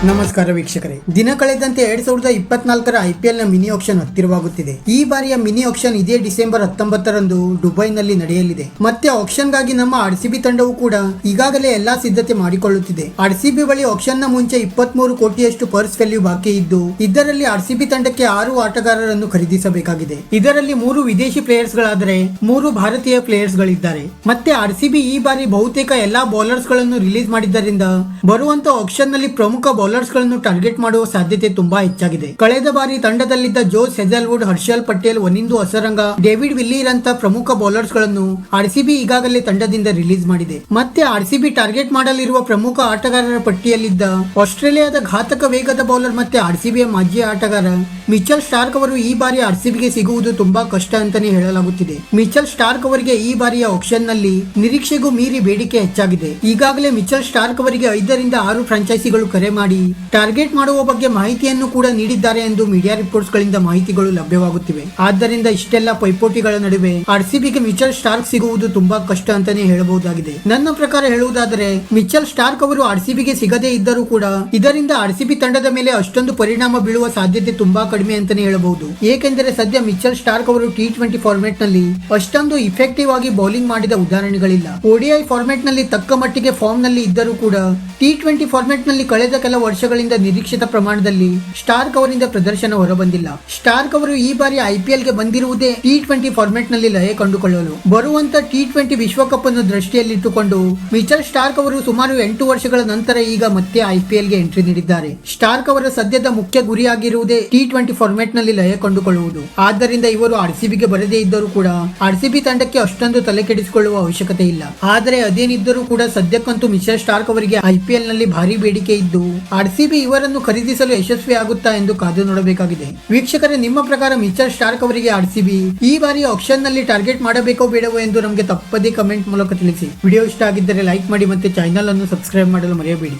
ನಮಸ್ಕಾರ ವೀಕ್ಷಕರೇ, ದಿನ ಕಳೆದಂತೆ 2024ರ IPL ನ ಮಿನಿ ಆಕ್ಷನ್ ಹತ್ತಿರವಾಗುತ್ತಿದೆ. ಈ ಬಾರಿಯ ಮಿನಿ ಆಕ್ಷನ್ ಇದೇ ಡಿಸೆಂಬರ್ 19ರಂದು ದುಬೈನಲ್ಲಿ ನಡೆಯಲಿದೆ. ಮತ್ತೆ ಆಕ್ಷನ್ಗಾಗಿ ನಮ್ಮ RCB ತಂಡವು ಕೂಡ ಈಗಾಗಲೇ ಎಲ್ಲಾ ಸಿದ್ಧತೆ ಮಾಡಿಕೊಳ್ಳುತ್ತಿದೆ. RCB ಬಳಿ ಆಕ್ಷನ್ ನ ಮುಂಚೆ 23 ಕೋಟಿಯಷ್ಟು ಪರ್ಸ್ ವ್ಯಾಲ್ಯೂ ಬಾಕಿ ಇದ್ದು, ಇದರಲ್ಲಿ RCB ತಂಡಕ್ಕೆ 6 ಆಟಗಾರರನ್ನು ಖರೀದಿಸಬೇಕಾಗಿದೆ. ಇದರಲ್ಲಿ 3 ವಿದೇಶಿ ಪ್ಲೇಯರ್ಸ್ ಗಳಾದರೆ 3 ಭಾರತೀಯ ಪ್ಲೇಯರ್ಸ್ ಗಳಿದ್ದಾರೆ. ಮತ್ತೆ RCB ಈ ಬಾರಿ ಬಹುತೇಕ ಎಲ್ಲಾ ಬೌಲರ್ಸ್ ಗಳನ್ನು ರಿಲೀಸ್ ಮಾಡಿದ್ದರಿಂದ ಬರುವಂತ ಆಕ್ಷನ್ ನಲ್ಲಿ ಪ್ರಮುಖ ಬೌಲರ್ಸ್ ಗಳನ್ನು ಟಾರ್ಗೆಟ್ ಮಾಡುವ ಸಾಧ್ಯತೆ ತುಂಬಾ ಹೆಚ್ಚಾಗಿದೆ. ಕಳೆದ ಬಾರಿ ತಂಡದಲ್ಲಿದ್ದ Jose Hazlewood, Harshal Patel, Wanindu Hasaranga, David ವಿಲ್ಲಿಯರ್ ಅಂತ ಪ್ರಮುಖ ಬೌಲರ್ಸ್ ಗಳನ್ನು RCB ಈಗಾಗಲೇ ತಂಡದಿಂದ ರಿಲೀಸ್ ಮಾಡಿದೆ. ಮತ್ತೆ RCB ಟಾರ್ಗೆಟ್ ಮಾಡಲಿರುವ ಪ್ರಮುಖ ಆಟಗಾರರ ಪಟ್ಟಿಯಲ್ಲಿದ್ದ ಆಸ್ಟ್ರೇಲಿಯಾದ ಘಾತಕ ವೇಗದ ಬೌಲರ್ ಮತ್ತೆ RCBಯ ಮಾಜಿ ಆಟಗಾರ ಮಿಚೆಲ್ ಸ್ಟಾರ್ಕ್ ಅವರು ಈ ಬಾರಿ RCBಗೆ ಸಿಗುವುದು ತುಂಬಾ ಕಷ್ಟ ಅಂತಾನೆ ಹೇಳಲಾಗುತ್ತಿದೆ. ಮಿಚೆಲ್ ಸ್ಟಾರ್ಕ್ ಅವರಿಗೆ ಈ ಬಾರಿಯ ಆಕ್ಷನ್ ನಲ್ಲಿ ನಿರೀಕ್ಷೆಗೂ ಮೀರಿ ಬೇಡಿಕೆ ಹೆಚ್ಚಾಗಿದೆ. ಈಗಾಗಲೇ ಮಿಚೆಲ್ ಸ್ಟಾರ್ಕ್ ಅವರಿಗೆ 5 ರಿಂದ 6 ಫ್ರಾಂಚೈಸಿಗಳು ಕರೆ ಮಾಡಿ ಟಾರ್ಗೆಟ್ ಮಾಡುವ ಬಗ್ಗೆ ಮಾಹಿತಿಯನ್ನು ಕೂಡ ನೀಡಿದ್ದಾರೆ ಎಂದು ಮೀಡಿಯಾ ರಿಪೋರ್ಟ್ಸ್ ಗಳಿಂದ ಮಾಹಿತಿಗಳು ಲಭ್ಯವಾಗುತ್ತಿವೆ. ಆದ್ದರಿಂದ ಇಷ್ಟೆಲ್ಲ ಪೈಪೋಟಿಗಳ ನಡುವೆ RCBಗೆ ಮಿಚೆಲ್ ಸ್ಟಾರ್ಕ್ ಸಿಗುವುದು ತುಂಬಾ ಕಷ್ಟ ಅಂತಾನೆ ಹೇಳಬಹುದಾಗಿದೆ. ನನ್ನ ಪ್ರಕಾರ ಹೇಳುವುದಾದರೆ ಮಿಚೆಲ್ ಸ್ಟಾರ್ಕ್ ಅವರು RCBಗೆ ಸಿಗದೇ ಇದ್ದರೂ ಕೂಡ ಇದರಿಂದ RCB ತಂಡದ ಮೇಲೆ ಅಷ್ಟೊಂದು ಪರಿಣಾಮ ಬೀಳುವ ಸಾಧ್ಯತೆ ತುಂಬಾ ಕಡಿಮೆ ಅಂತಾನೆ ಹೇಳಬಹುದು. ಏಕೆಂದರೆ ಸದ್ಯ ಮಿಚೆಲ್ ಸ್ಟಾರ್ಕ್ ಅವರು T20 ಫಾರ್ಮೆಟ್ ನಲ್ಲಿ ಅಷ್ಟೊಂದು ಇಫೆಕ್ಟಿವ್ ಆಗಿ ಬೌಲಿಂಗ್ ಮಾಡಿದ ಉದಾಹರಣೆಗಳಿಲ್ಲ. ODI ಫಾರ್ಮೆಟ್ ನಲ್ಲಿ ತಕ್ಕ ಮಟ್ಟಿಗೆ ಫಾರ್ಮ್ ನಲ್ಲಿ ಇದ್ದರೂ ಕೂಡ T20 ಫಾರ್ಮೆಟ್ ನಲ್ಲಿ ಕಳೆದ ಕೆಲ ವರ್ಷಗಳಿಂದ ನಿರೀಕ್ಷಿತ ಪ್ರಮಾಣದಲ್ಲಿ ಸ್ಟಾರ್ಕ್ ಅವರಿಂದ ಪ್ರದರ್ಶನ ಹೊರಬಂದಿಲ್ಲ. ಸ್ಟಾರ್ಕ್ ಅವರು ಈ ಬಾರಿ IPL ಗೆ ಬಂದಿರುವುದೇ T20 ಫಾರ್ಮೆಟ್ ನಲ್ಲಿ ಲಯ ಕಂಡುಕೊಳ್ಳಲು. ಬರುವಂತ T20 ವಿಶ್ವಕಪ್ ಅನ್ನು ದೃಷ್ಟಿಯಲ್ಲಿಟ್ಟುಕೊಂಡು ಮಿಚೆಲ್ ಸ್ಟಾರ್ಕ್ ಅವರು ಸುಮಾರು 8 ವರ್ಷಗಳ ನಂತರ ಈಗ ಮತ್ತೆ IPL ಗೆ ಎಂಟ್ರಿ ನೀಡಿದ್ದಾರೆ. ಸ್ಟಾರ್ಕ್ ಅವರ ಸದ್ಯದ ಮುಖ್ಯ ಗುರಿಯಾಗಿರುವುದೇ T20 ಫಾರ್ಮೆಟ್ ನಲ್ಲಿ ಲಯ ಕಂಡುಕೊಳ್ಳುವುದು. ಆದ್ದರಿಂದ ಇವರು RCBಗೆ ಬರದೇ ಇದ್ದರೂ ಕೂಡ RCB ತಂಡಕ್ಕೆ ಅಷ್ಟೊಂದು ತಲೆ ಕೆಡಿಸಿಕೊಳ್ಳುವ ಅವಶ್ಯಕತೆ ಇಲ್ಲ. ಆದರೆ ಅದೇನಿದ್ದರೂ ಕೂಡ ಸದ್ಯಕ್ಕಂತೂ ಮಿಚೆಲ್ ಸ್ಟಾರ್ಕ್ ಅವರಿಗೆ IPL ನಲ್ಲಿ ಭಾರಿ ಬೇಡಿಕೆ ಇದ್ದು RCB ಇವರನ್ನು ಖರೀದಿಸಲು ಯಶಸ್ವಿ ಆಗುತ್ತಾ ಎಂದು ಕಾದು ನೋಡಬೇಕಾಗಿದೆ. ವೀಕ್ಷಕರೇ, ನಿಮ್ಮ ಪ್ರಕಾರ ಮಿಚೆಲ್ ಸ್ಟಾರ್ಕ್ ಅವರಿಗೆ RCB ಈ ಬಾರಿ ಆಕ್ಷನ್ ನಲ್ಲಿ ಟಾರ್ಗೆಟ್ ಮಾಡಬೇಕೋ ಬೇಡವೋ ಎಂದು ನಮಗೆ ತಪ್ಪದೇ ಕಮೆಂಟ್ ಮೂಲಕ ತಿಳಿಸಿ. ವಿಡಿಯೋ ಇಷ್ಟ ಆಗಿದ್ದರೆ ಲೈಕ್ ಮಾಡಿ ಮತ್ತೆ ಚಾನೆಲ್ ಅನ್ನು ಸಬ್ಸ್ಕ್ರೈಬ್ ಮಾಡಲು ಮರೆಯಬೇಡಿ.